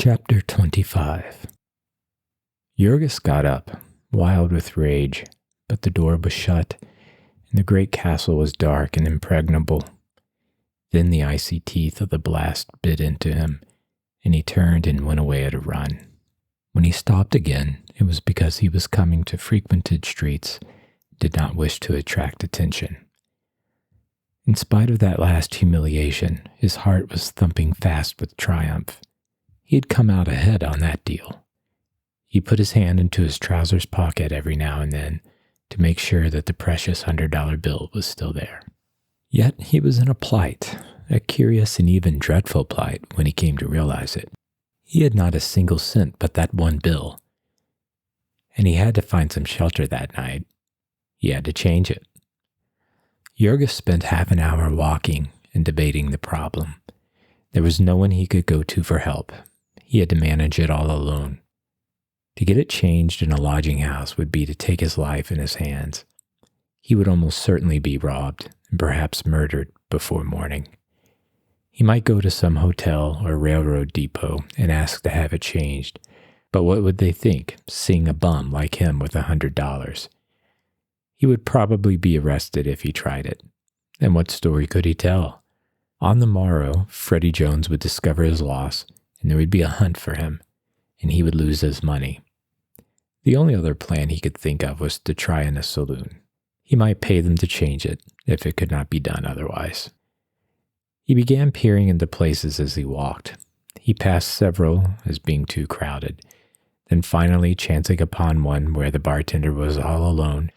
Chapter 25. Jurgis got up, wild with rage, but the door was shut, and the great castle was dark and impregnable. Then the icy teeth of the blast bit into him, and he turned and went away at a run. When he stopped again, it was because he was coming to frequented streets, did not wish to attract attention. In spite of that last humiliation, his heart was thumping fast with triumph. He had come out ahead on that deal. He put his hand into his trousers pocket every now and then to make sure that the precious $100 bill was still there. Yet he was in a plight, a curious and even dreadful plight when he came to realize it. He had not a single cent but that one bill, and he had to find some shelter that night. He had to change it. Jurgis spent half an hour walking and debating the problem. There was no one he could go to for help. He had to manage it all alone. To get it changed in a lodging house would be to take his life in his hands. He would almost certainly be robbed and perhaps murdered before morning. He might go to some hotel or railroad depot and ask to have it changed, but what would they think, seeing a bum like him with $100? He would probably be arrested if he tried it. And what story could he tell? On the morrow, Freddie Jones would discover his loss, and there would be a hunt for him, and he would lose his money. The only other plan he could think of was to try in a saloon. He might pay them to change it, if it could not be done otherwise. He began peering into places as he walked. He passed several as being too crowded. Then finally, chancing upon one where the bartender was all alone,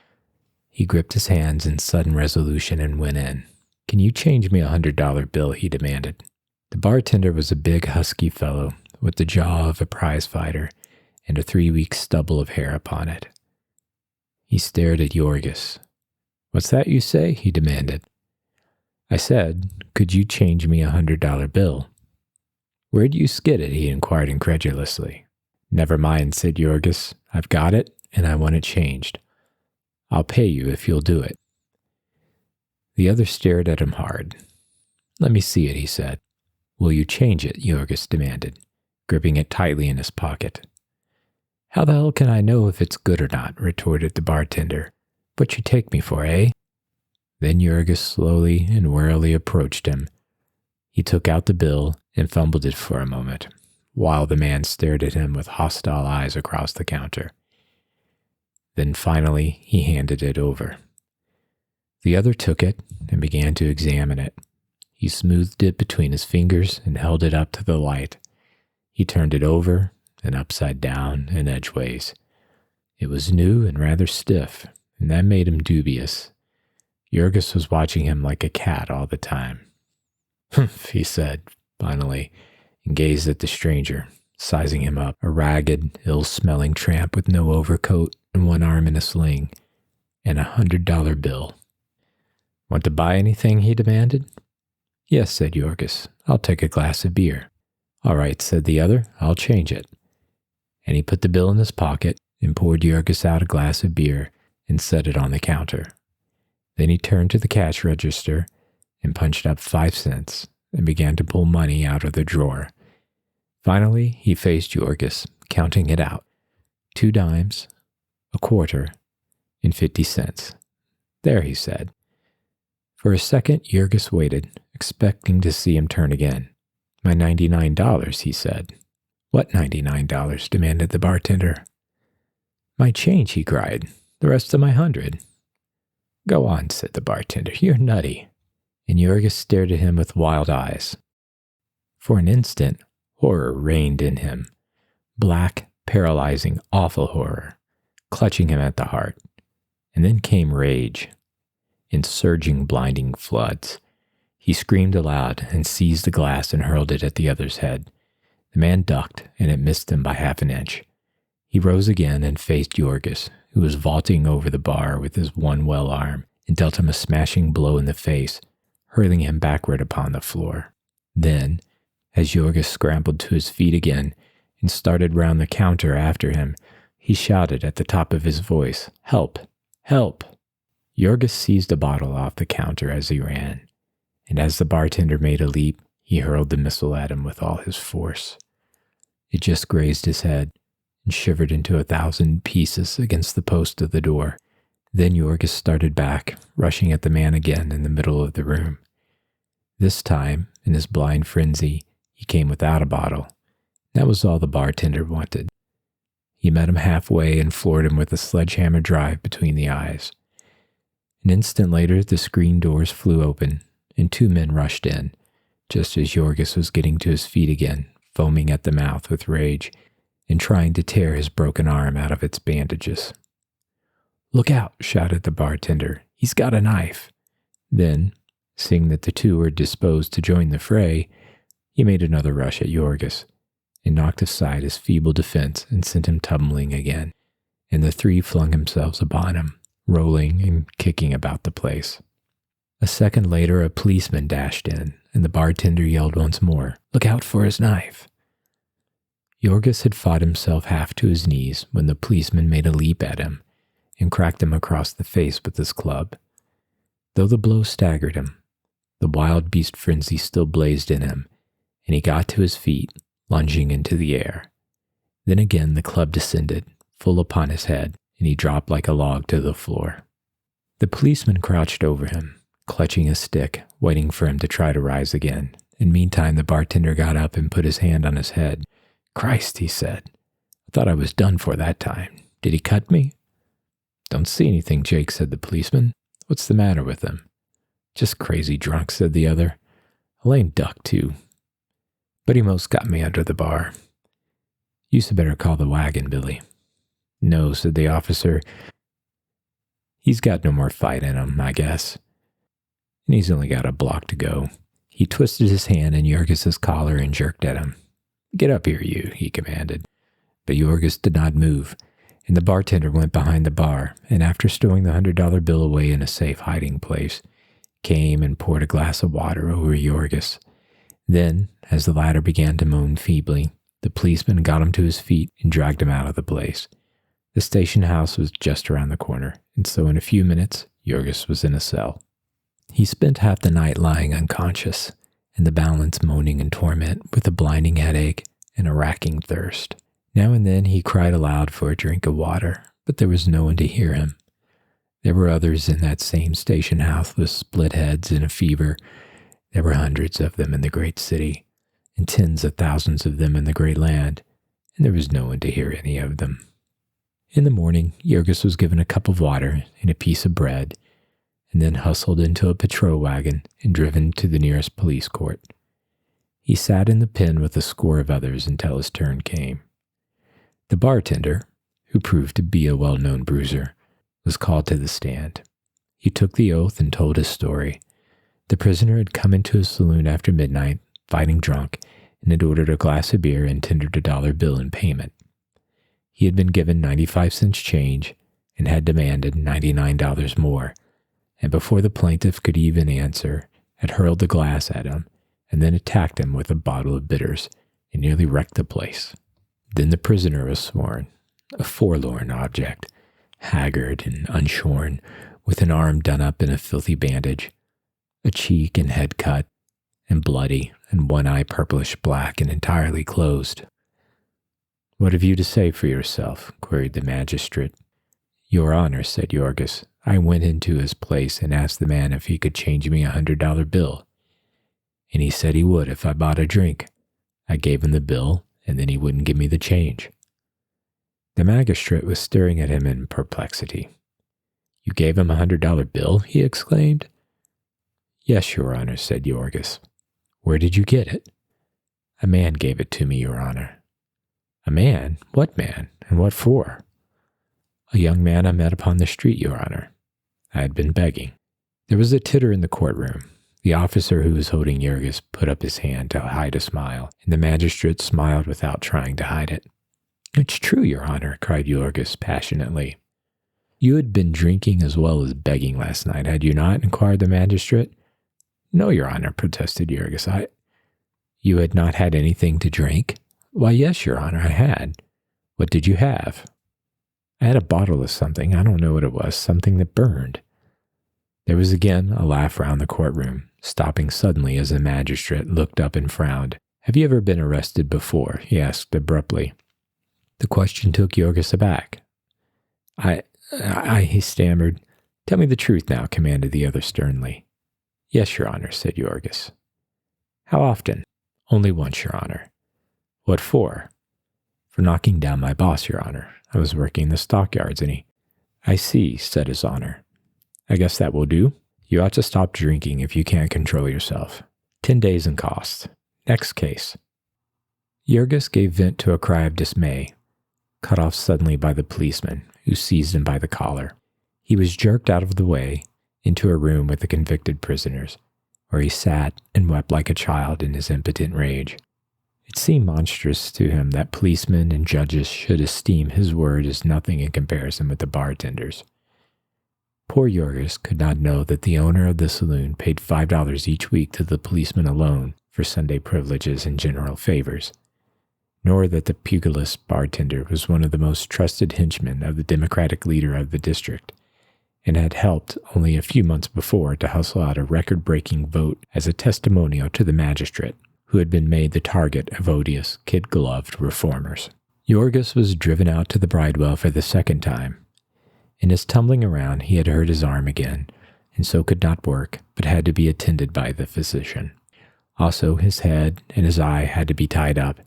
he gripped his hands in sudden resolution and went in. "Can you change me a $100 bill?" he demanded. The bartender was a big, husky fellow with the jaw of a prize fighter and a 3-week stubble of hair upon it. He stared at Jurgis. "What's that you say?" he demanded. "I said, could you change me a $100 bill?" "Where'd you skid it?" he inquired incredulously. "Never mind," said Jurgis. "I've got it, and I want it changed. I'll pay you if you'll do it." The other stared at him hard. "Let me see it," he said. "Will you change it?" Jurgis demanded, gripping it tightly in his pocket. "How the hell can I know if it's good or not?" retorted the bartender. "What you take me for, eh?" Then Jurgis slowly and warily approached him. He took out the bill and fumbled it for a moment, while the man stared at him with hostile eyes across the counter. Then finally he handed it over. The other took it and began to examine it. He smoothed it between his fingers and held it up to the light. He turned it over and upside down and edgeways. It was new and rather stiff, and that made him dubious. Jurgis was watching him like a cat all the time. "Humph," he said, finally, and gazed at the stranger, sizing him up, a ragged, ill-smelling tramp with no overcoat and one arm in a sling, and a $100 bill. "Want to buy anything?" he demanded. "Yes," said Jurgis. "I'll take a glass of beer." "All right," said the other. "I'll change it." And he put the bill in his pocket and poured Jurgis out a glass of beer and set it on the counter. Then he turned to the cash register and punched up 5 cents and began to pull money out of the drawer. Finally, he faced Jurgis, counting it out. 2 dimes, a quarter, and 50 cents. "There," he said. For a second, Jurgis waited, expecting to see him turn again. "My $99, he said. "What $99? demanded the bartender. "My change," he cried. "The rest of my 100. "Go on," said the bartender. "You're nutty." And Jurgis stared at him with wild eyes. For an instant, horror reigned in him. Black, paralyzing, awful horror, clutching him at the heart. And then came rage. In surging, blinding floods. He screamed aloud and seized the glass and hurled it at the other's head. The man ducked, and it missed him by half an inch. He rose again and faced Jurgis, who was vaulting over the bar with his one well arm, and dealt him a smashing blow in the face, hurling him backward upon the floor. Then, as Jurgis scrambled to his feet again and started round the counter after him, he shouted at the top of his voice, "Help! Help!" Jurgis seized a bottle off the counter as he ran, and as the bartender made a leap, he hurled the missile at him with all his force. It just grazed his head and shivered into 1,000 pieces against the post of the door. Then Jorgis started back, rushing at the man again in the middle of the room. This time, in his blind frenzy, he came without a bottle. That was all the bartender wanted. He met him halfway and floored him with a sledgehammer drive between the eyes. An instant later, the screen doors flew open, and 2 men rushed in, just as Jorgis was getting to his feet again, foaming at the mouth with rage, and trying to tear his broken arm out of its bandages. "Look out," shouted the bartender. "He's got a knife." Then, seeing that the 2 were disposed to join the fray, he made another rush at Jorgis, and knocked aside his feeble defense and sent him tumbling again, and the 3 flung themselves upon him, rolling and kicking about the place. A second later, a policeman dashed in, and the bartender yelled once more, "Look out for his knife." Jorgis had fought himself half to his knees when the policeman made a leap at him and cracked him across the face with his club. Though the blow staggered him, the wild beast frenzy still blazed in him, and he got to his feet, lunging into the air. Then again the club descended, full upon his head, and he dropped like a log to the floor. The policeman crouched over him, clutching his stick, waiting for him to try to rise again, and meantime the bartender got up and put his hand on his head. "Christ," he said, "I thought I was done for that time. Did he cut me?" "Don't see anything, Jake," said the policeman. "What's the matter with him?" "Just crazy drunk," said the other. "A lame duck, too. But he most got me under the bar. You'd better call the wagon, Billy." "No," said the officer. "He's got no more fight in him, I guess. And he's only got a block to go." He twisted his hand in Jorgis's collar and jerked at him. "Get up here, you," he commanded. But Jorgis did not move, and the bartender went behind the bar, and after stowing the $100 bill away in a safe hiding place, came and poured a glass of water over Jorgis. Then, as the latter began to moan feebly, the policeman got him to his feet and dragged him out of the place. The station house was just around the corner, and so in a few minutes, Jorgis was in a cell. He spent half the night lying unconscious, in the balance moaning in torment with a blinding headache and a racking thirst. Now and then he cried aloud for a drink of water, but there was no one to hear him. There were others in that same station house with split heads and a fever. There were hundreds of them in the great city, and tens of thousands of them in the great land, and there was no one to hear any of them. In the morning, Jorgis was given a cup of water and a piece of bread, and then hustled into a patrol wagon and driven to the nearest police court. He sat in the pen with a score of others until his turn came. The bartender, who proved to be a well-known bruiser, was called to the stand. He took the oath and told his story. The prisoner had come into his saloon after midnight, fighting drunk, and had ordered a glass of beer and tendered a $1 bill in payment. He had been given 95 cents change and had demanded $99 more, and before the plaintiff could even answer, had hurled the glass at him and then attacked him with a bottle of bitters and nearly wrecked the place. Then the prisoner was sworn, a forlorn object, haggard and unshorn, with an arm done up in a filthy bandage, a cheek and head cut, and bloody, and one eye purplish black and entirely closed. "What have you to say for yourself?" queried the magistrate. "Your Honor," said Jorgis, "I went into his place and asked the man if he could change me a $100 bill. And he said he would if I bought a drink. I gave him the bill, and then he wouldn't give me the change." The magistrate was staring at him in perplexity. "You gave him a $100 bill?" he exclaimed. "Yes, Your Honor," said Jorgis. "Where did you get it?" "A man gave it to me, Your Honor." "A man? What man? And what for?" "A young man I met upon the street, Your Honor. I had been begging." There was a titter in the courtroom. The officer who was holding Jorgis put up his hand to hide a smile, and the magistrate smiled without trying to hide it. "It's true, Your Honor," cried Jorgis passionately. "You had been drinking as well as begging last night, had you not?" inquired the magistrate. "No, Your Honor," protested Jorgis. "You had not had anything to drink?" "Why, yes, Your Honor, I had." "What did you have?" "I had a bottle of something. I don't know what it was, something that burned." There was again a laugh round the courtroom, stopping suddenly as the magistrate looked up and frowned. "Have you ever been arrested before?" he asked abruptly. The question took Jorgis aback. He stammered. "Tell me the truth now," commanded the other sternly. "Yes, Your Honor," said Jorgis. "How often?" "Only once, Your Honor." "What for?" "For knocking down my boss, Your Honor. I was working the stockyards and he—" "I see," said His Honor. "I guess that will do. You ought to stop drinking if you can't control yourself. 10 days and cost. Next case." Jorgis gave vent to a cry of dismay, cut off suddenly by the policeman, who seized him by the collar. He was jerked out of the way into a room with the convicted prisoners, where he sat and wept like a child in his impotent rage. It seemed monstrous to him that policemen and judges should esteem his word as nothing in comparison with the bartender's. Poor Jorgis could not know that the owner of the saloon paid $5 each week to the policeman alone for Sunday privileges and general favors, nor that the pugilist bartender was one of the most trusted henchmen of the Democratic leader of the district, and had helped only a few months before to hustle out a record-breaking vote as a testimonial to the magistrate, who had been made the target of odious, kid-gloved reformers. Jorgis was driven out to the bridewell for the second time. In his tumbling around, he had hurt his arm again, and so could not work, but had to be attended by the physician. Also, his head and his eye had to be tied up,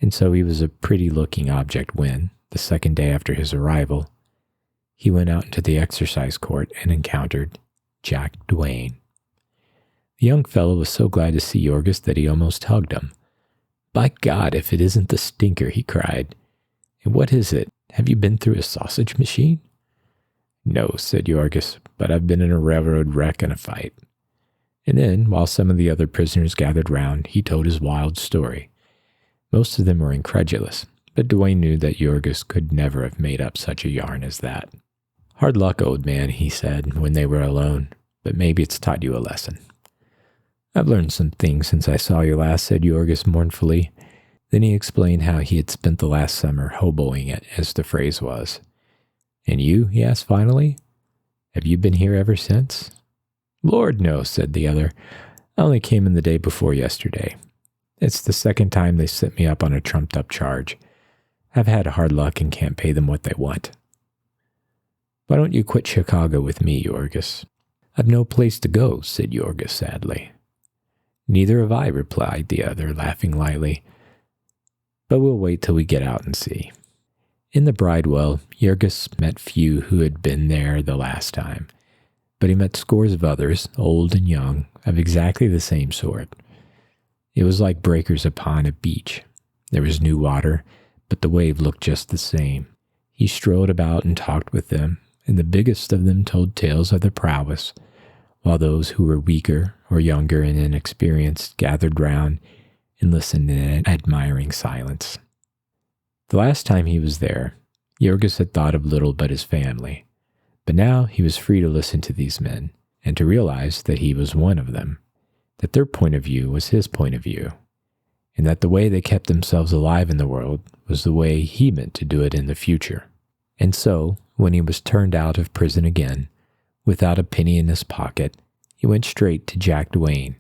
and so he was a pretty-looking object when, the second day after his arrival, he went out into the exercise court and encountered Jack Duane. The young fellow was so glad to see Jorgis that he almost hugged him. "By God, if it isn't the stinker," he cried. "And what is it? Have you been through a sausage machine?" "No," said Jorgis, "but I've been in a railroad wreck and a fight." And then, while some of the other prisoners gathered round, he told his wild story. Most of them were incredulous, but Duane knew that Jorgis could never have made up such a yarn as that. "Hard luck, old man," he said when they were alone, "but maybe it's taught you a lesson." "I've learned some things since I saw you last," said Jorgis mournfully. Then he explained how he had spent the last summer hoboing it, as the phrase was. "And you?" he asked finally. "Have you been here ever since?" "Lord, no," said the other. "I only came in the day before yesterday. It's the second time they set me up on a trumped-up charge. I've had hard luck and can't pay them what they want." "Why don't you quit Chicago with me, Jorgis?" "I've no place to go," said Jorgis sadly. "Neither have I," replied the other, laughing lightly. "But we'll wait till we get out and see." In the bridewell, Jorgis met few who had been there the last time, but he met scores of others, old and young, of exactly the same sort. It was like breakers upon a beach. There was new water, but the wave looked just the same. He strolled about and talked with them, and the biggest of them told tales of their prowess, while those who were weaker or younger and inexperienced gathered round and listened in admiring silence. The last time he was there, Jorgis had thought of little but his family, but now he was free to listen to these men and to realize that he was one of them, that their point of view was his point of view, and that the way they kept themselves alive in the world was the way he meant to do it in the future. And so, when he was turned out of prison again, without a penny in his pocket, he went straight to Jack Duane.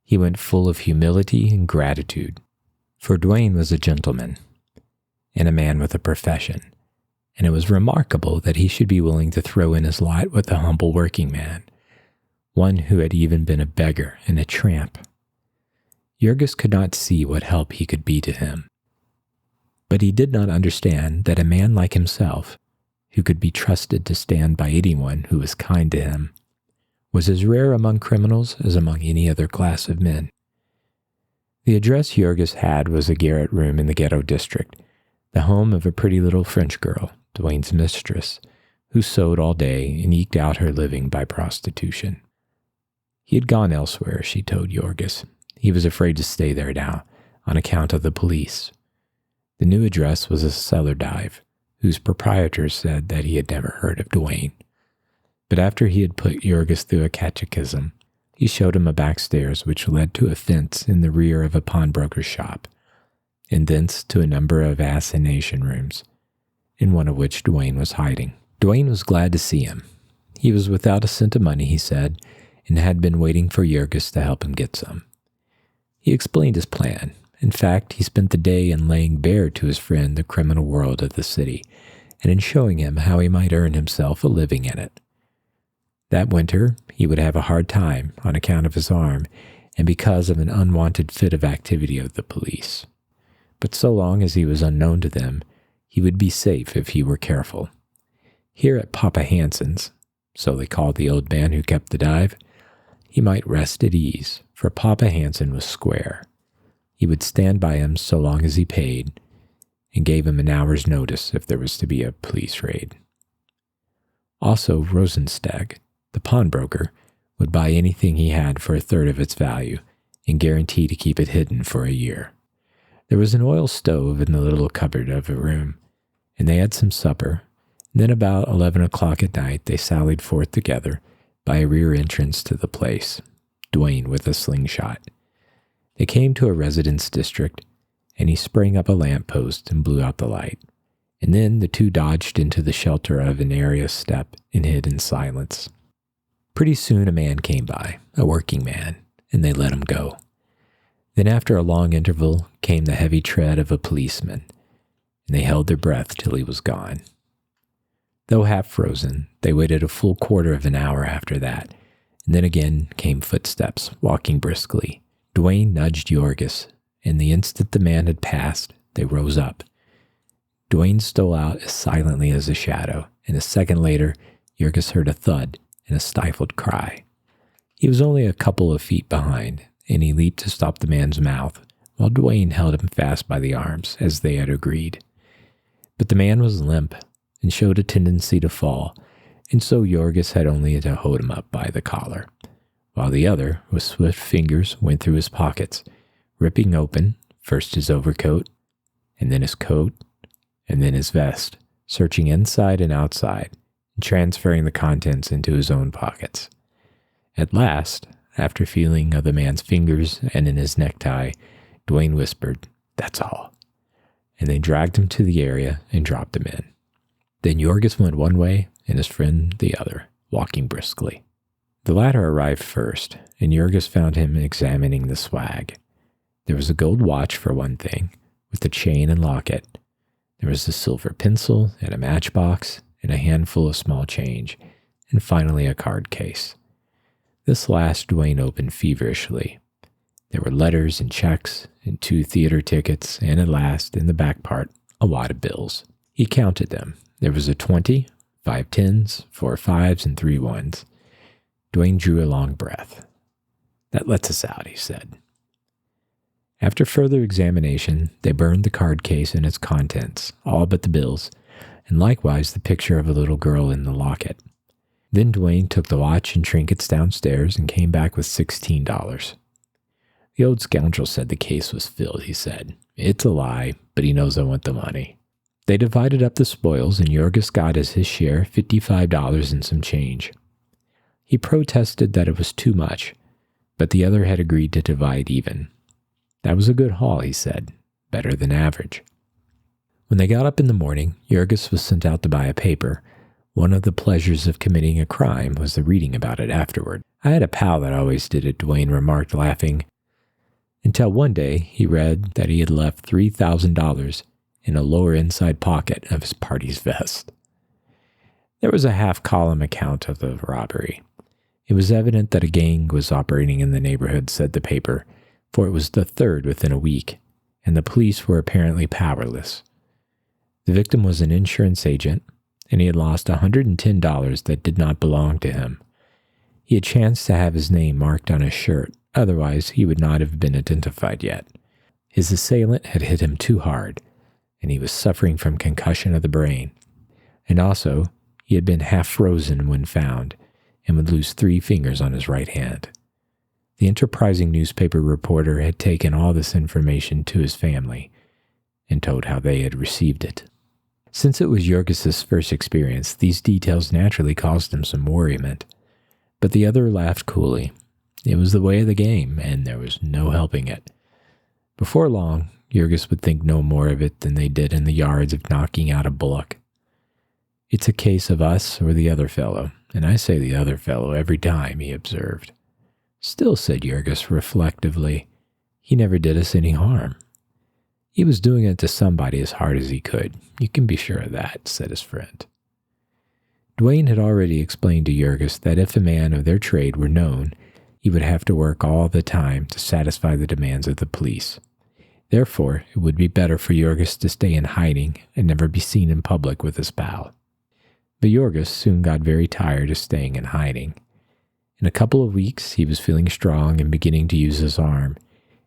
He went full of humility and gratitude, for Duane was a gentleman and a man with a profession, and it was remarkable that he should be willing to throw in his lot with a humble working man, one who had even been a beggar and a tramp. Jorgis could not see what help he could be to him, but he did not understand that a man like himself, who could be trusted to stand by anyone who was kind to him, was as rare among criminals as among any other class of men. The address Jorgis had was a garret room in the ghetto district, the home of a pretty little French girl, Duane's mistress, who sewed all day and eked out her living by prostitution. He had gone elsewhere, she told Jorgis. He was afraid to stay there now, on account of the police. The new address was a cellar dive, whose proprietor said that he had never heard of Duane. But after he had put Jorgis through a catechism, he showed him a back stairs which led to a fence in the rear of a pawnbroker's shop, and thence to a number of assignation rooms, in one of which Duane was hiding. Duane was glad to see him. He was without a cent of money, he said, and had been waiting for Jorgis to help him get some. He explained his plan. In fact, he spent the day in laying bare to his friend the criminal world of the city, and in showing him how he might earn himself a living in it. That winter, he would have a hard time on account of his arm and because of an unwanted fit of activity of the police. But so long as he was unknown to them, he would be safe if he were careful. Here at Papa Hansen's, so they called the old man who kept the dive, he might rest at ease, for Papa Hansen was square. He would stand by him so long as he paid, and gave him an hour's notice if there was to be a police raid. Also, Rosensteg, the pawnbroker, would buy anything he had for a third of its value and guarantee to keep it hidden for a year. There was an oil stove in the little cupboard of a room, and they had some supper. Then about 11 o'clock at night, they sallied forth together by a rear entrance to the place, Dwayne with a slingshot. They came to a residence district, and he sprang up a lamp post and blew out the light. And then the two dodged into the shelter of an area step and hid in silence. Pretty soon a man came by, a working man, and they let him go. Then after a long interval came the heavy tread of a policeman, and they held their breath till he was gone. Though half frozen, they waited a full quarter of an hour after that, and then again came footsteps, walking briskly. Dwayne nudged Jorgis, and the instant the man had passed, they rose up. Dwayne stole out as silently as a shadow, and a second later, Jorgis heard a thud and a stifled cry. He was only a couple of feet behind, and he leaped to stop the man's mouth, while Dwayne held him fast by the arms, as they had agreed. But the man was limp and showed a tendency to fall, and so Jorgis had only to hold him up by the collar, while the other, with swift fingers, went through his pockets, ripping open first his overcoat, and then his coat, and then his vest, searching inside and outside, and transferring the contents into his own pockets. At last, after feeling of the man's fingers and in his necktie, Dwayne whispered, "That's all," and they dragged him to the area and dropped him in. Then Jorgis went one way and his friend the other, walking briskly. The latter arrived first, and Jorgis found him examining the swag. There was a gold watch for one thing, with a chain and locket. There was a silver pencil and a matchbox and a handful of small change, and finally a card case. This last Dwayne opened feverishly. There were letters and checks and 2 theater tickets, and at last, in the back part, a wad of bills. He counted them. There was a 20, 5 10s, 4 5s, and 3 1s. Dwayne drew a long breath. "That lets us out," he said. After further examination, they burned the card case and its contents, all but the bills, and likewise the picture of a little girl in the locket. Then Dwayne took the watch and trinkets downstairs and came back with $16. "The old scoundrel said the case was filled," he said. "It's a lie, but he knows I want the money." They divided up the spoils, and Jorgis got as his share $55 and some change. He protested that it was too much, but the other had agreed to divide even. That was a good haul, he said, better than average. When they got up in the morning, Jorgis was sent out to buy a paper. One of the pleasures of committing a crime was the reading about it afterward. "I had a pal that always did it," Dwayne remarked, laughing, until one day he read that he had left $3,000 in a lower inside pocket of his party's vest. There was a half-column account of the robbery. It was evident that a gang was operating in the neighborhood, said the paper, for it was the third within a week, and the police were apparently powerless. The victim was an insurance agent, and he had lost $110 that did not belong to him. He had chanced to have his name marked on his shirt, otherwise he would not have been identified yet. His assailant had hit him too hard, and he was suffering from concussion of the brain. And also, he had been half frozen when found, and would lose 3 fingers on his right hand. The enterprising newspaper reporter had taken all this information to his family and told how they had received it. Since it was Jorgis's first experience, these details naturally caused him some worriment, but the other laughed coolly. It was the way of the game, and there was no helping it. Before long, Jorgis would think no more of it than they did in the yards of knocking out a bullock. "It's a case of us or the other fellow, and I say the other fellow every time," he observed. "Still," said Jorgis reflectively, He never did us any harm. He was doing it to somebody as hard as he could. You can be sure of that, said his friend. Dwayne had already explained to Jurgis that if a man of their trade were known, he would have to work all the time to satisfy the demands of the police. Therefore, it would be better for Jurgis to stay in hiding and never be seen in public with his pal. But Jurgis soon got very tired of staying in hiding. In a couple of weeks, he was feeling strong and beginning to use his arm,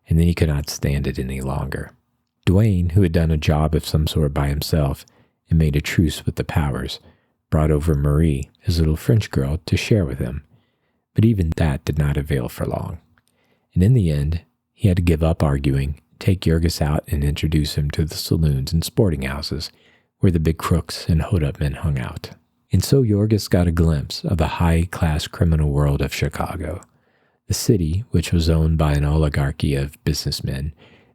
and then he could not stand it any longer. Dwayne, who had done a job of some sort by himself and made a truce with the powers, brought over Marie, his little French girl, to share with him. But even that did not avail for long. And in the end, he had to give up arguing, take Jurgis out and introduce him to the saloons and sporting houses where the big crooks and hold-up men hung out. And so Jurgis got a glimpse of the high-class criminal world of Chicago. The city, which was owned by an oligarchy of businessmen,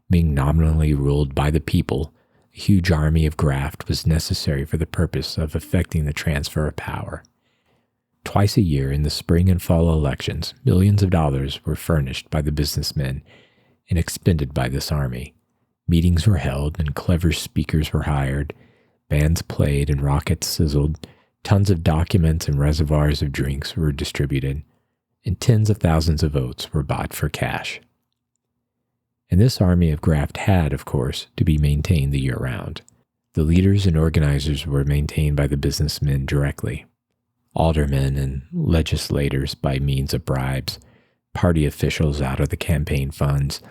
being nominally ruled by the people, a huge army of graft was necessary for the purpose of effecting the transfer of power. Twice a year in the spring and fall elections, millions of dollars were furnished by the businessmen and expended by this army. Meetings were held and clever speakers were hired, bands played and rockets sizzled, tons of documents and reservoirs of drinks were distributed, and tens of thousands of votes were bought for cash. And this army of graft had, of course, to be maintained the year round. The leaders and organizers were maintained by the businessmen directly. Aldermen and legislators by means of bribes, party officials out of the campaign funds,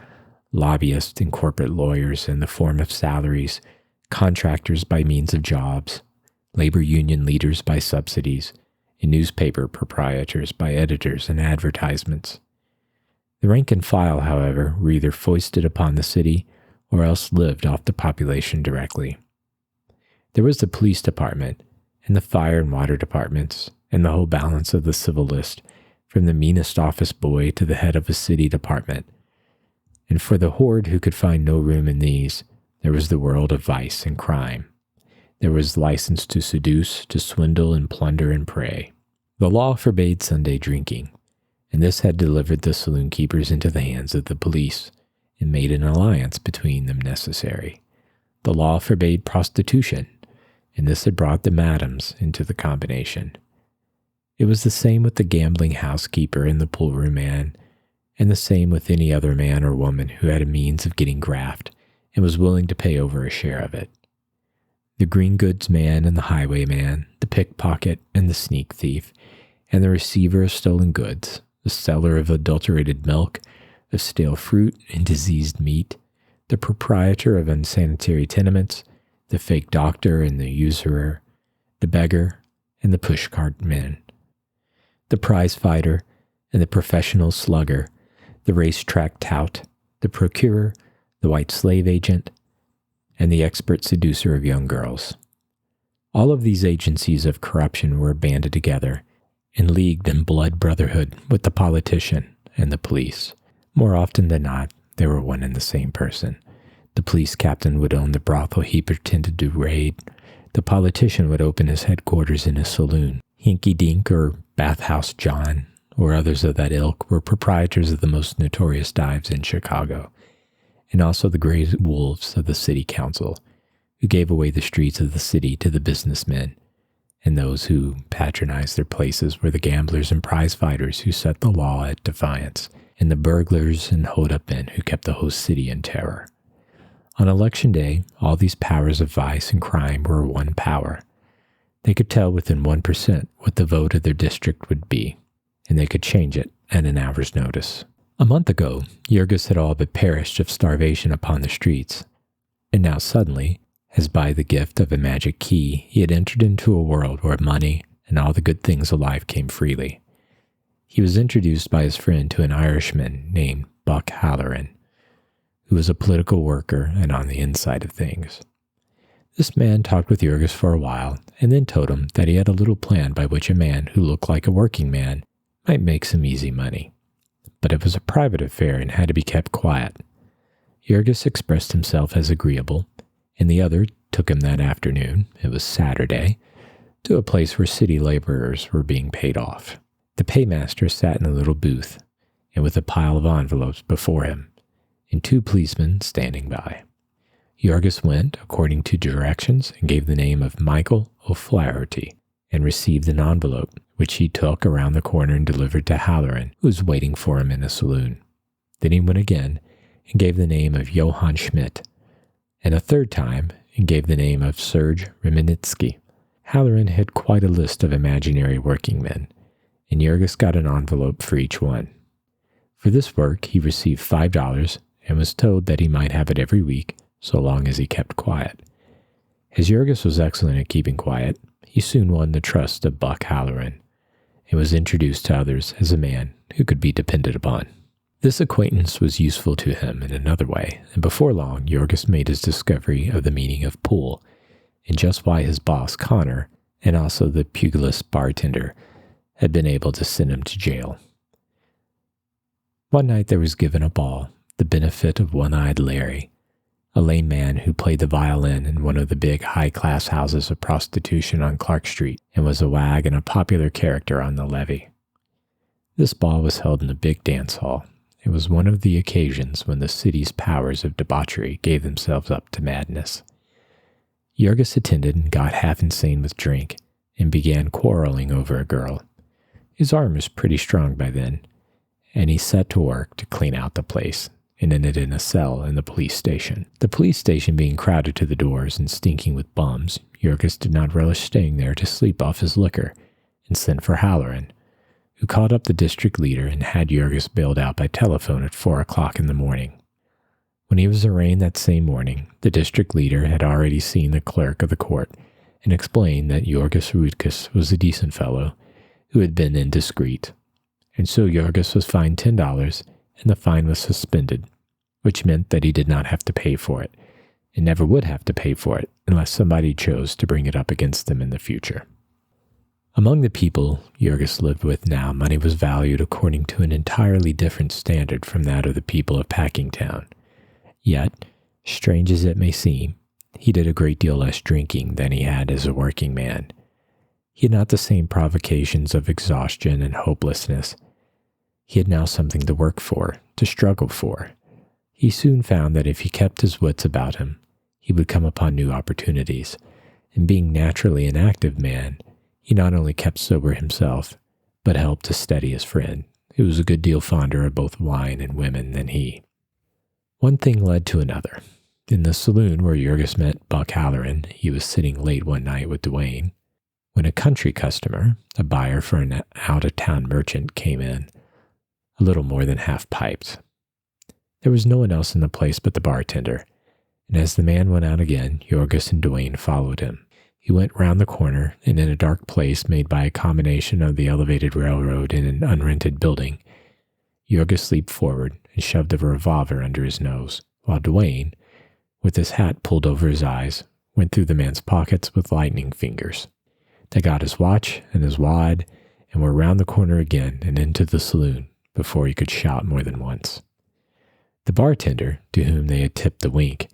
lobbyists and corporate lawyers in the form of salaries, contractors by means of jobs, labor union leaders by subsidies, and newspaper proprietors by editors and advertisements. The rank and file, however, were either foisted upon the city or else lived off the population directly. There was the police department and the fire and water departments and the whole balance of the civil list, from the meanest office boy to the head of a city department. And for the horde who could find no room in these, there was the world of vice and crime. There was license to seduce, to swindle and plunder and prey. The law forbade Sunday drinking, and this had delivered the saloon keepers into the hands of the police and made an alliance between them necessary. The law forbade prostitution, and this had brought the madams into the combination. It was the same with the gambling housekeeper and the poolroom man, and the same with any other man or woman who had a means of getting graft and was willing to pay over a share of it. The green goods man and the highwayman, the pickpocket and the sneak thief, and the receiver of stolen goods, the seller of adulterated milk, of stale fruit and diseased meat, the proprietor of unsanitary tenements, the fake doctor and the usurer, the beggar and the pushcart man, the prize fighter and the professional slugger, the racetrack tout, the procurer, the white slave agent, and the expert seducer of young girls. All of these agencies of corruption were banded together and leagued in blood brotherhood with the politician and the police. More often than not, they were one and the same person. The police captain would own the brothel he pretended to raid. The politician would open his headquarters in a saloon. Hinky Dink or Bathhouse John or others of that ilk were proprietors of the most notorious dives in Chicago, and also the gray wolves of the city council, who gave away the streets of the city to the businessmen, and those who patronized their places were the gamblers and prize fighters who set the law at defiance, and the burglars and hold-up men who kept the whole city in terror. On election day, all these powers of vice and crime were one power. They could tell within 1% what the vote of their district would be, and they could change it at an hour's notice. A month ago, Jurgis had all but perished of starvation upon the streets, and now suddenly, as by the gift of a magic key, he had entered into a world where money and all the good things alive came freely. He was introduced by his friend to an Irishman named Buck Halloran, who was a political worker and on the inside of things. This man talked with Jurgis for a while and then told him that he had a little plan by which a man who looked like a working man might make some easy money. But it was a private affair and had to be kept quiet. Jurgis expressed himself as agreeable, and the other took him that afternoon, it was Saturday, to a place where city laborers were being paid off. The paymaster sat in a little booth, and with a pile of envelopes before him, and 2 policemen standing by. Jorgis went according to directions and gave the name of Michael O'Flaherty and received an envelope, which he took around the corner and delivered to Halloran, who was waiting for him in a saloon. Then he went again and gave the name of Johann Schmidt, and a third time and gave the name of Serge Remenitsky. Halloran had quite a list of imaginary working men, and Jorgis got an envelope for each one. For this work, he received $5 and was told that he might have it every week so long as he kept quiet. As Jorgis was excellent at keeping quiet, he soon won the trust of Buck Halloran and was introduced to others as a man who could be depended upon. This acquaintance was useful to him in another way, and before long, Jorgis made his discovery of the meaning of pool and just why his boss, Connor, and also the pugilist bartender, had been able to send him to jail. One night there was given a ball, the benefit of One-Eyed Larry, a lame man who played the violin in one of the big high-class houses of prostitution on Clark Street and was a wag and a popular character on the levee. This ball was held in a big dance hall. It was one of the occasions when the city's powers of debauchery gave themselves up to madness. Jorgis attended and got half insane with drink and began quarreling over a girl. His arm was pretty strong by then, and he set to work to clean out the place and ended in a cell in the police station. The police station being crowded to the doors and stinking with bums, Jorgis did not relish staying there to sleep off his liquor and sent for Halloran, who called up the district leader and had Jorgis bailed out by telephone at 4 o'clock in the morning. When he was arraigned that same morning, the district leader had already seen the clerk of the court and explained that Jorgis Rudkus was a decent fellow who had been indiscreet. And so Jorgis was fined $10 and the fine was suspended, which meant that he did not have to pay for it and never would have to pay for it unless somebody chose to bring it up against him in the future. Among the people Jorgis lived with now, money was valued according to an entirely different standard from that of the people of Packingtown. Yet, strange as it may seem, he did a great deal less drinking than he had as a working man. He had not the same provocations of exhaustion and hopelessness. He had now something to work for, to struggle for. He soon found that if he kept his wits about him, he would come upon new opportunities, and being naturally an active man, he not only kept sober himself, but helped to steady his friend, who was a good deal fonder of both wine and women than he. One thing led to another. In the saloon where Jorgis met Buck Halloran, he was sitting late one night with Duane, when a country customer, a buyer for an out-of-town merchant, came in, a little more than half-piped. There was no one else in the place but the bartender, and as the man went out again, Jorgis and Duane followed him. He went round the corner, and in a dark place made by a combination of the elevated railroad and an unrented building, Jorgis leaped forward and shoved a revolver under his nose, while Duane, with his hat pulled over his eyes, went through the man's pockets with lightning fingers. They got his watch and his wad and were round the corner again and into the saloon before he could shout more than once. The bartender, to whom they had tipped the wink,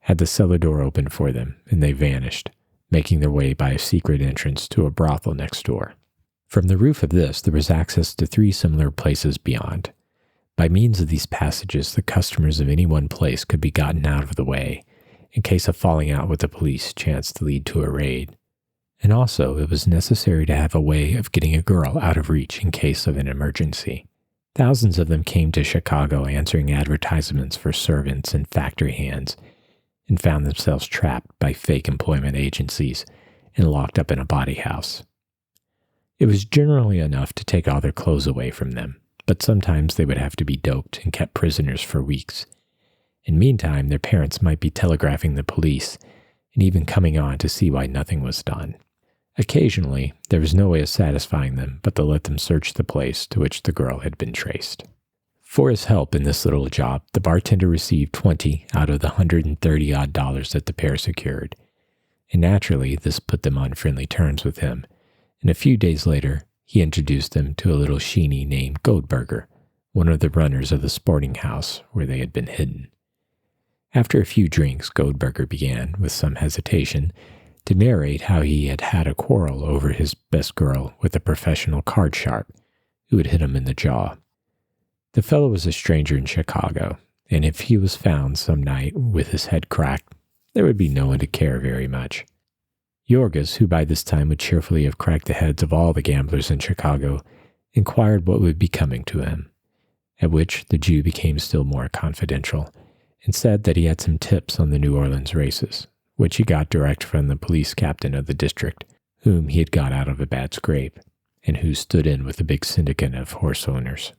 had the cellar door open for them, and they vanished, making their way by a secret entrance to a brothel next door. From the roof of this, there was access to 3 similar places beyond. By means of these passages, the customers of any one place could be gotten out of the way, in case a falling out with the police chanced to lead to a raid. And also, it was necessary to have a way of getting a girl out of reach in case of an emergency. Thousands of them came to Chicago answering advertisements for servants and factory hands, and found themselves trapped by fake employment agencies and locked up in a body house. It was generally enough to take all their clothes away from them, but sometimes they would have to be doped and kept prisoners for weeks. And meantime, their parents might be telegraphing the police and even coming on to see why nothing was done. Occasionally, there was no way of satisfying them but to let them search the place to which the girl had been traced. For his help in this little job, the bartender received 20 out of the $130-odd that the pair secured, and naturally this put them on friendly terms with him, and a few days later he introduced them to a little sheeny named Goldberger, one of the runners of the sporting house where they had been hidden. After a few drinks, Goldberger began, with some hesitation, to narrate how he had had a quarrel over his best girl with a professional card sharp who had hit him in the jaw. The fellow was a stranger in Chicago, and if he was found some night with his head cracked, there would be no one to care very much. Jorgis, who by this time would cheerfully have cracked the heads of all the gamblers in Chicago, inquired what would be coming to him, at which the Jew became still more confidential and said that he had some tips on the New Orleans races, which he got direct from the police captain of the district, whom he had got out of a bad scrape, and who stood in with a big syndicate of horse owners.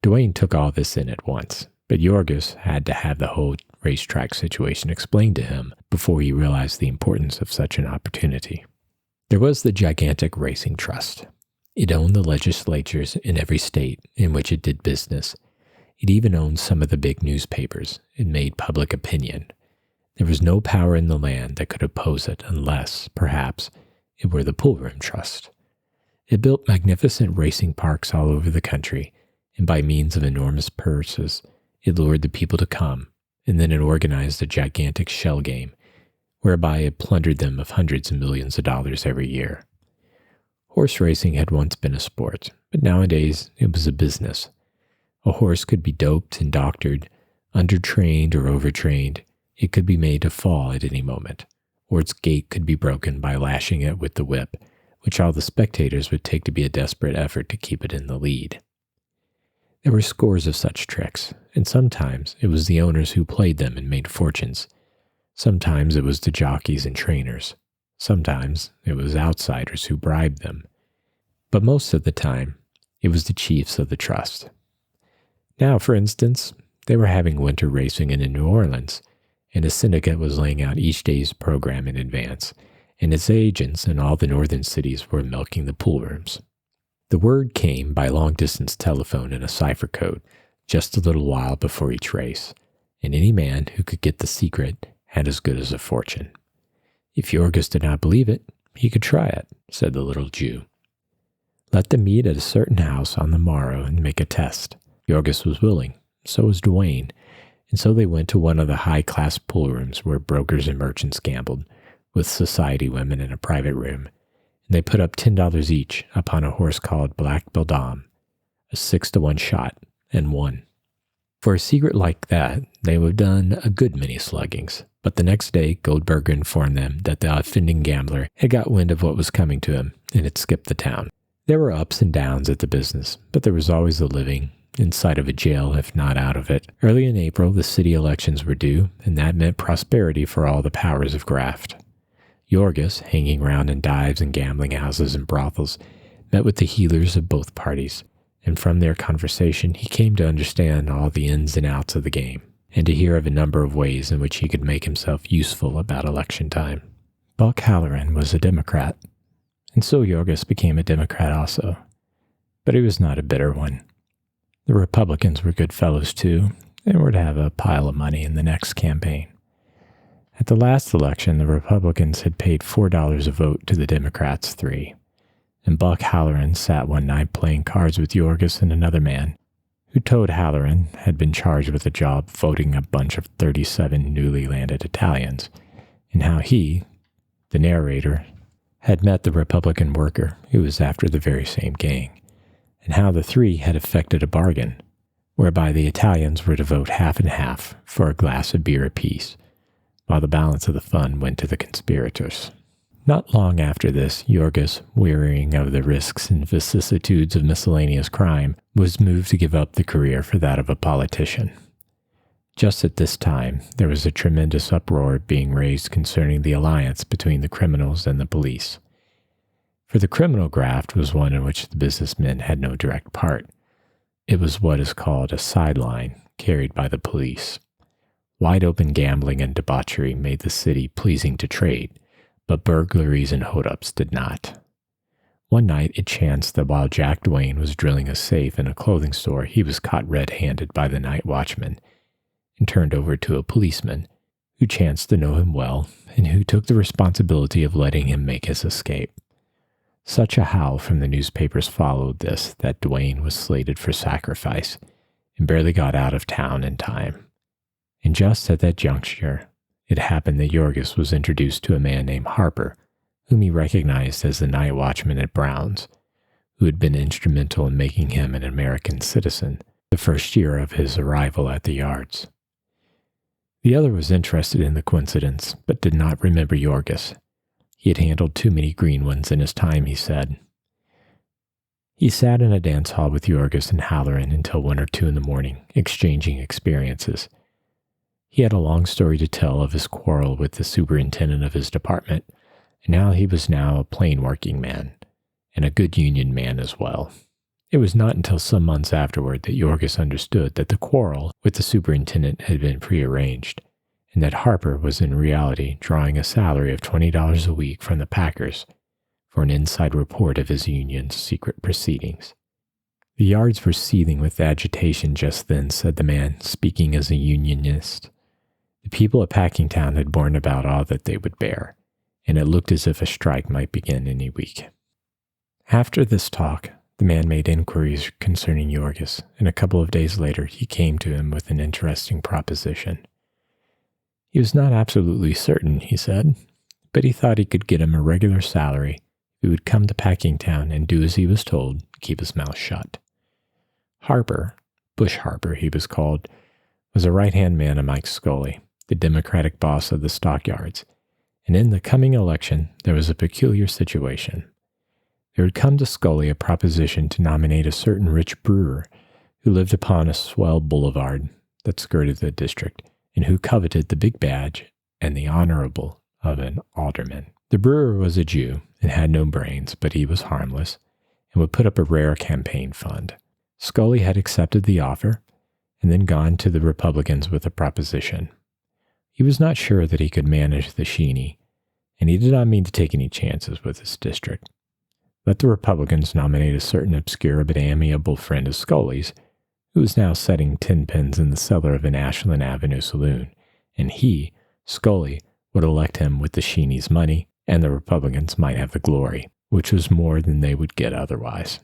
Duane took all this in at once, but Jorgis had to have the whole racetrack situation explained to him before he realized the importance of such an opportunity. There was the gigantic racing trust. It owned the legislatures in every state in which it did business. It even owned some of the big newspapers. It made public opinion. There was no power in the land that could oppose it unless, perhaps, it were the Pool Room Trust. It built magnificent racing parks all over the country, and by means of enormous purses, it lured the people to come, and then it organized a gigantic shell game, whereby it plundered them of hundreds of millions of dollars every year. Horse racing had once been a sport, but nowadays it was a business. A horse could be doped and doctored, undertrained or overtrained. It could be made to fall at any moment, or its gait could be broken by lashing it with the whip, which all the spectators would take to be a desperate effort to keep it in the lead. There were scores of such tricks, and sometimes it was the owners who played them and made fortunes. Sometimes it was the jockeys and trainers. Sometimes it was outsiders who bribed them. But most of the time, it was the chiefs of the trust. Now, for instance, they were having winter racing in New Orleans, and a syndicate was laying out each day's program in advance, and its agents in all the northern cities were milking the pool rooms. The word came by long-distance telephone in a cipher code just a little while before each race, and any man who could get the secret had as good as a fortune. If Jorgis did not believe it, he could try it, said the little Jew. Let them meet at a certain house on the morrow and make a test. Jorgis was willing, so was Duane, and so they went to one of the high-class pool rooms where brokers and merchants gambled, with society women in a private room, and they put up $10 each upon a horse called Black Beldam, a 6-to-1 shot, and won. For a secret like that, they would have done a good many sluggings, but the next day Goldberger informed them that the offending gambler had got wind of what was coming to him and had skipped the town. There were ups and downs at the business, but there was always a living, inside of a jail if not out of it. Early in April, the city elections were due, and that meant prosperity for all the powers of graft. Jorgis, hanging around in dives and gambling houses and brothels, met with the heelers of both parties, and from their conversation he came to understand all the ins and outs of the game, and to hear of a number of ways in which he could make himself useful about election time. Buck Halloran was a Democrat, and so Jorgis became a Democrat also, but he was not a bitter one. The Republicans were good fellows too, and were to have a pile of money in the next campaign. At the last election, the Republicans had paid $4 a vote to the Democrats $3, and Buck Halloran sat one night playing cards with Jorgis and another man, who told Halloran had been charged with a job voting a bunch of 37 newly landed Italians, and how he, the narrator, had met the Republican worker who was after the very same gang, and how the three had effected a bargain, whereby the Italians were to vote half and half for a glass of beer apiece, while the balance of the fund went to the conspirators. Not long after this, Jorgis, wearying of the risks and vicissitudes of miscellaneous crime, was moved to give up the career for that of a politician. Just at this time, there was a tremendous uproar being raised concerning the alliance between the criminals and the police. For the criminal graft was one in which the businessmen had no direct part. It was what is called a sideline, carried by the police. Wide-open gambling and debauchery made the city pleasing to trade, but burglaries and hold-ups did not. One night it chanced that while Jack Duane was drilling a safe in a clothing store, he was caught red-handed by the night watchman and turned over to a policeman who chanced to know him well and who took the responsibility of letting him make his escape. Such a howl from the newspapers followed this that Duane was slated for sacrifice and barely got out of town in time. And just at that juncture, it happened that Jorgis was introduced to a man named Harper, whom he recognized as the night watchman at Brown's, who had been instrumental in making him an American citizen the first year of his arrival at the yards. The other was interested in the coincidence, but did not remember Yorgis. He had handled too many green ones in his time, he said. He sat in a dance hall with Yorgis and Halloran until 1 or 2 in the morning, exchanging experiences. He had a long story to tell of his quarrel with the superintendent of his department, and how he was now a plain working man, and a good union man as well. It was not until some months afterward that Yorgis understood that the quarrel with the superintendent had been prearranged, and that Harper was in reality drawing a salary of $20 a week from the packers for an inside report of his union's secret proceedings. The yards were seething with agitation just then, said the man, speaking as a unionist. The people at Packingtown had borne about all that they would bear, and it looked as if a strike might begin any week. After this talk, the man made inquiries concerning Yorgis, and a couple of days later he came to him with an interesting proposition. He was not absolutely certain, he said, but he thought he could get him a regular salary. He would come to Packingtown and do as he was told, keep his mouth shut. Harper, Bush Harper he was called, was a right-hand man of Mike Scully, the Democratic boss of the stockyards, and in the coming election there was a peculiar situation. There had come to Scully a proposition to nominate a certain rich brewer who lived upon a swell boulevard that skirted the district, and who coveted the big badge and the honorable of an alderman. The brewer was a Jew and had no brains, but he was harmless and would put up a rare campaign fund. Scully had accepted the offer and then gone to the Republicans with a proposition. He was not sure that he could manage the Sheeny, and he did not mean to take any chances with his district. Let the Republicans nominate a certain obscure but amiable friend of Scully's, who was now setting 10 pins in the cellar of an Ashland Avenue saloon, and he, Scully, would elect him with the Sheeny's money, and the Republicans might have the glory, which was more than they would get otherwise.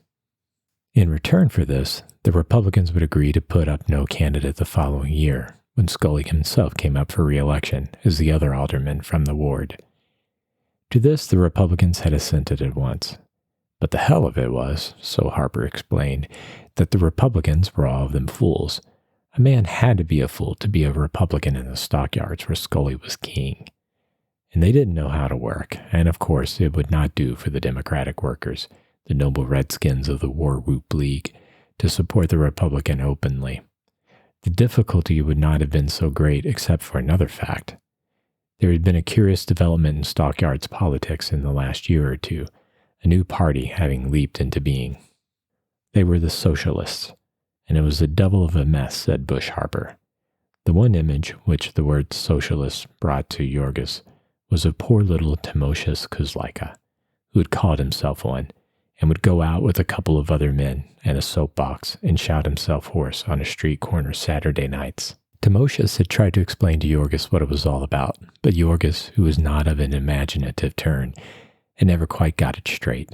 In return for this, the Republicans would agree to put up no candidate the following year, when Scully himself came up for re-election as the other alderman from the ward. To this the Republicans had assented at once. But the hell of it was, so Harper explained, that the Republicans were all of them fools. A man had to be a fool to be a Republican in the stockyards where Scully was king. And they didn't know how to work, and of course it would not do for the Democratic workers, the noble redskins of the War Whoop League, to support the Republican openly. The difficulty would not have been so great except for another fact. There had been a curious development in stockyards politics in the last year or two, a new party having leaped into being. They were the Socialists, and it was a devil of a mess, said Bush Harper. The one image which the word socialist brought to Yorgis was of poor little Timoshes Kuzlaika, who had called himself one, and would go out with a couple of other men and a soapbox and shout himself hoarse on a street corner Saturday nights. Timoshes had tried to explain to Yorgis what it was all about, but Yorgis, who was not of an imaginative turn, had never quite got it straight.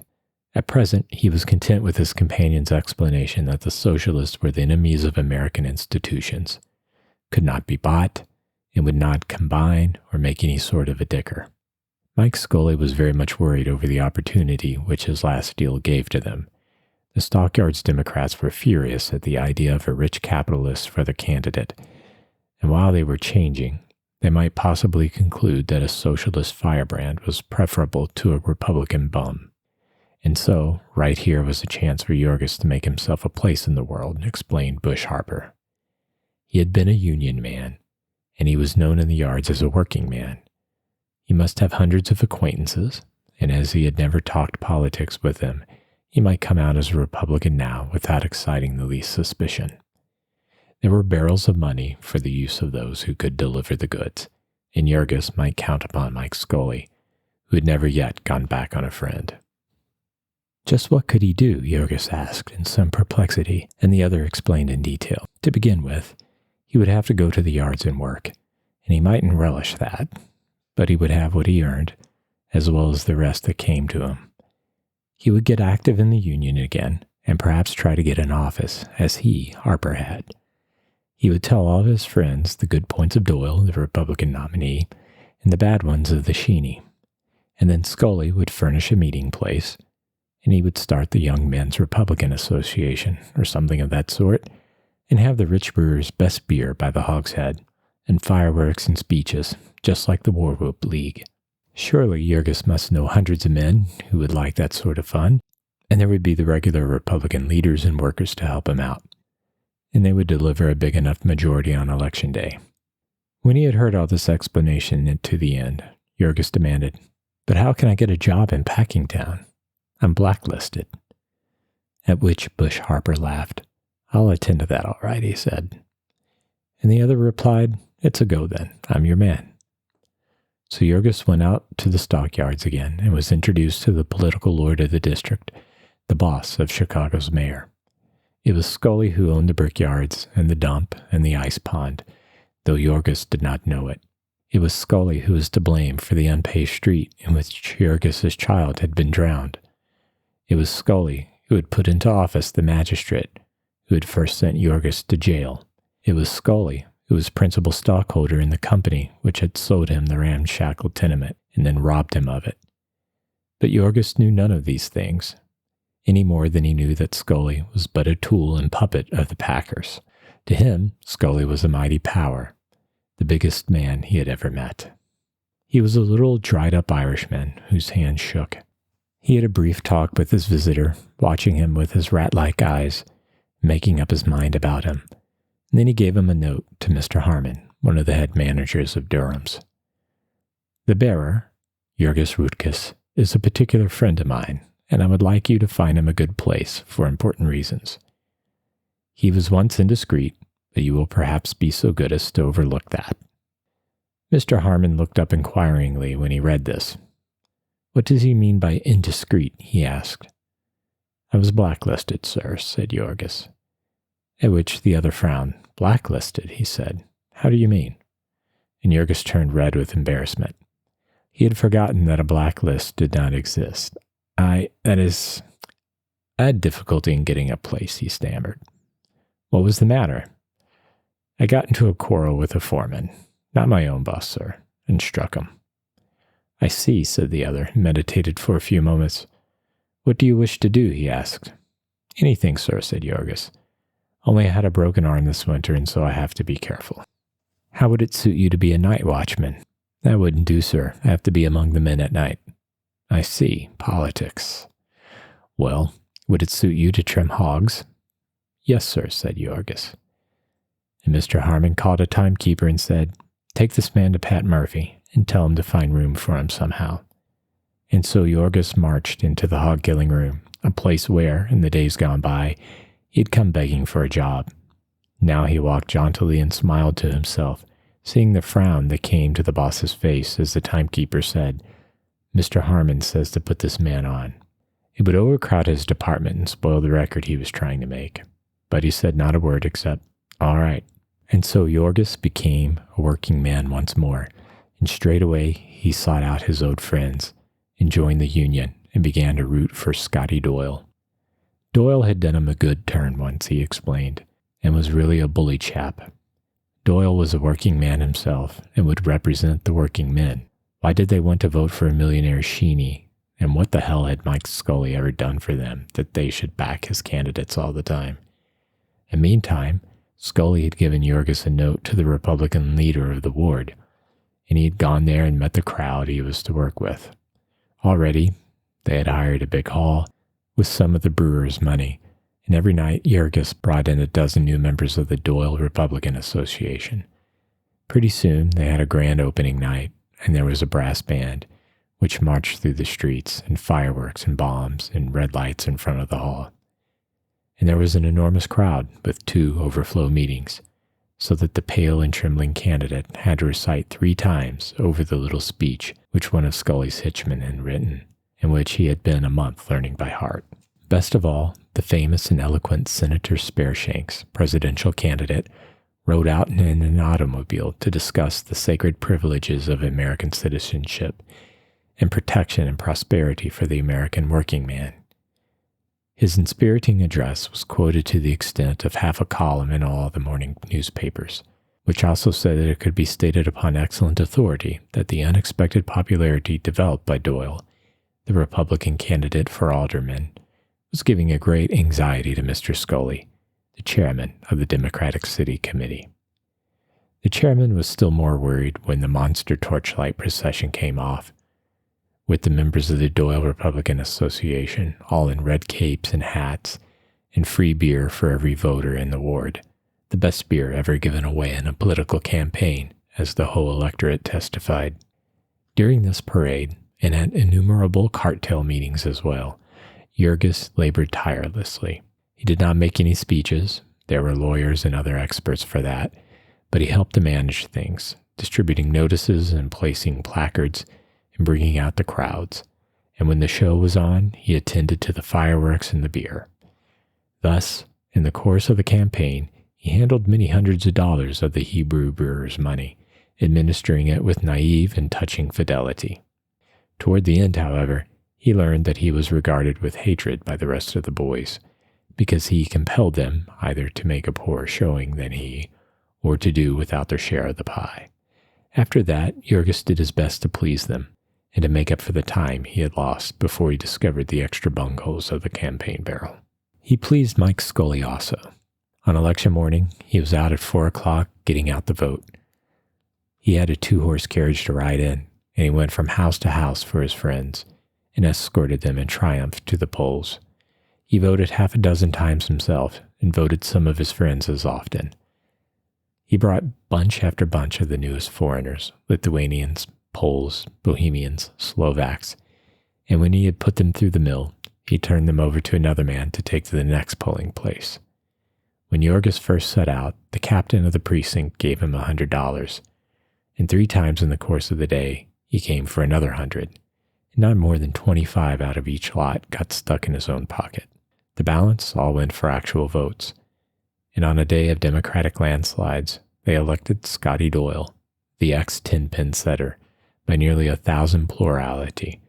At present, he was content with his companion's explanation that the socialists were the enemies of American institutions, could not be bought, and would not combine or make any sort of a dicker. Mike Scully was very much worried over the opportunity which his last deal gave to them. The stockyards Democrats were furious at the idea of a rich capitalist for their candidate, and while they were changing, they might possibly conclude that a socialist firebrand was preferable to a Republican bum. And so, right here was a chance for Yorgis to make himself a place in the world, explained Bush Harper. He had been a union man, and he was known in the yards as a working man. He must have hundreds of acquaintances, and as he had never talked politics with them, he might come out as a Republican now without exciting the least suspicion. There were barrels of money for the use of those who could deliver the goods, and Yorgis might count upon Mike Scully, who had never yet gone back on a friend. Just what could he do? Yorgis asked in some perplexity, and the other explained in detail. To begin with, he would have to go to the yards and work, and he mightn't relish that, but he would have what he earned, as well as the rest that came to him. He would get active in the union again, and perhaps try to get an office, as he, Harper, had. He would tell all of his friends the good points of Doyle, the Republican nominee, and the bad ones of the Sheeny. And then Scully would furnish a meeting place, and he would start the Young Men's Republican Association, or something of that sort, and have the rich brewer's best beer by the hogshead, and fireworks and speeches, just like the War Whoop League. Surely Jurgis must know hundreds of men who would like that sort of fun, and there would be the regular Republican leaders and workers to help him out, and they would deliver a big enough majority on Election Day. When he had heard all this explanation to the end, Jurgis demanded, "But how can I get a job in Packingtown? I'm blacklisted." At which Bush Harper laughed. "I'll attend to that all right," he said. And the other replied, "It's a go then. I'm your man." So Jurgis went out to the stockyards again and was introduced to the political lord of the district, the boss of Chicago's mayor. It was Scully who owned the brickyards and the dump and the ice pond, though Jurgis did not know it. It was Scully who was to blame for the unpaved street in which Jurgis's child had been drowned. It was Scully who had put into office the magistrate who had first sent Jurgis to jail. It was Scully who was principal stockholder in the company which had sold him the ramshackle tenement and then robbed him of it. But Jurgis knew none of these things, any more than he knew that Scully was but a tool and puppet of the Packers. To him, Scully was a mighty power, the biggest man he had ever met. He was a little dried-up Irishman whose hand shook. He had a brief talk with his visitor, watching him with his rat-like eyes, making up his mind about him. And then he gave him a note to Mr. Harmon, one of the head managers of Durham's. "The bearer, Jurgis Rutkus, is a particular friend of mine, and I would like you to find him a good place for important reasons. He was once indiscreet, but you will perhaps be so good as to overlook that." Mr. Harmon looked up inquiringly when he read this. "What does he mean by indiscreet?" he asked. "I was blacklisted, sir," said Jurgis. At which the other frowned. "Blacklisted," he said. "How do you mean?" And Jurgis turned red with embarrassment. He had forgotten that a blacklist did not exist. I had difficulty in getting a place," he stammered. "What was the matter?" "I got into a quarrel with a foreman, not my own boss, sir, and struck him." "I see," said the other, and meditated for a few moments. "What do you wish to do?" he asked. "Anything, sir," said Jurgis. "Only I had a broken arm this winter, and so I have to be careful." "How would it suit you to be a night watchman?" "That wouldn't do, sir. I have to be among the men at night." "I see. Politics. Well, would it suit you to trim hogs?" "Yes, sir," said Jurgis. And Mr. Harmon called a timekeeper and said, "Take this man to Pat Murphy and tell him to find room for him somehow." And so Jurgis marched into the hog-killing room, a place where, in the days gone by, he had come begging for a job. Now he walked jauntily and smiled to himself, seeing the frown that came to the boss's face as the timekeeper said, "Mr. Harmon says to put this man on." It would overcrowd his department and spoil the record he was trying to make. But he said not a word except, "All right." And so Jurgis became a working man once more, and straightway he sought out his old friends and joined the union and began to root for Scotty Doyle. Doyle had done him a good turn once, he explained, and was really a bully chap. Doyle was a working man himself and would represent the working men. Why did they want to vote for a millionaire Sheeny? And what the hell had Mike Scully ever done for them that they should back his candidates all the time? And meantime, Scully had given Jurgis a note to the Republican leader of the ward, and he had gone there and met the crowd he was to work with. Already, they had hired a big hall with some of the brewers' money, and every night Jurgis brought in a dozen new members of the Doyle Republican Association. Pretty soon, they had a grand opening night, and there was a brass band, which marched through the streets, and fireworks and bombs and red lights in front of the hall. And there was an enormous crowd with 2 overflow meetings, so that the pale and trembling candidate had to recite 3 times over the little speech which one of Scully's hitchmen had written, and which he had been a month learning by heart. Best of all, the famous and eloquent Senator Spareshanks, presidential candidate, rode out in an automobile to discuss the sacred privileges of American citizenship and protection and prosperity for the American working man. His inspiriting address was quoted to the extent of half a column in all the morning newspapers, which also said that it could be stated upon excellent authority that the unexpected popularity developed by Doyle, the Republican candidate for alderman, was giving a great anxiety to Mr. Scully, the chairman of the Democratic City Committee. The chairman was still more worried when the monster torchlight procession came off, with the members of the Doyle Republican Association all in red capes and hats, and free beer for every voter in the ward, the best beer ever given away in a political campaign, as the whole electorate testified. During this parade, and at innumerable cartel meetings as well, Jurgis labored tirelessly. He did not make any speeches. There were lawyers and other experts for that, but he helped to manage things, distributing notices and placing placards and bringing out the crowds. And when the show was on, he attended to the fireworks and the beer. Thus, in the course of the campaign, he handled many hundreds of dollars of the Hebrew brewers' money, administering it with naive and touching fidelity. Toward the end, however, he learned that he was regarded with hatred by the rest of the boys, because he compelled them either to make a poorer showing than he, or to do without their share of the pie. After that, Jurgis did his best to please them, and to make up for the time he had lost before he discovered the extra bungholes of the campaign barrel. He pleased Mike Scully also. On election morning, he was out at 4 o'clock getting out the vote. He had a 2-horse carriage to ride in, and he went from house to house for his friends and escorted them in triumph to the polls. He voted half a dozen times himself and voted some of his friends as often. He brought bunch after bunch of the newest foreigners, Lithuanians, Poles, Bohemians, Slovaks, and when he had put them through the mill, he turned them over to another man to take to the next polling place. When Jurgis first set out, the captain of the precinct gave him $100, and 3 times in the course of the day, he came for another 100, and not more than 25 out of each lot got stuck in his own pocket. The balance all went for actual votes, and on a day of Democratic landslides, they elected Scotty Doyle, the ex-10-pin setter, by nearly 1,000 plurality,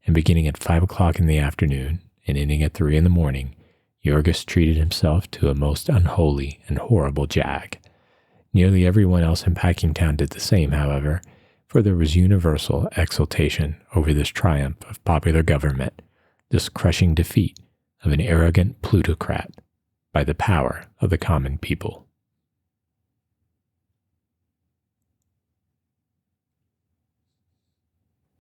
and beginning at 5 o'clock in the afternoon and ending at 3 in the morning, Jurgis treated himself to a most unholy and horrible jag. Nearly everyone else in Packingtown did the same, however, for there was universal exultation over this triumph of popular government, this crushing defeat of an arrogant plutocrat by the power of the common people.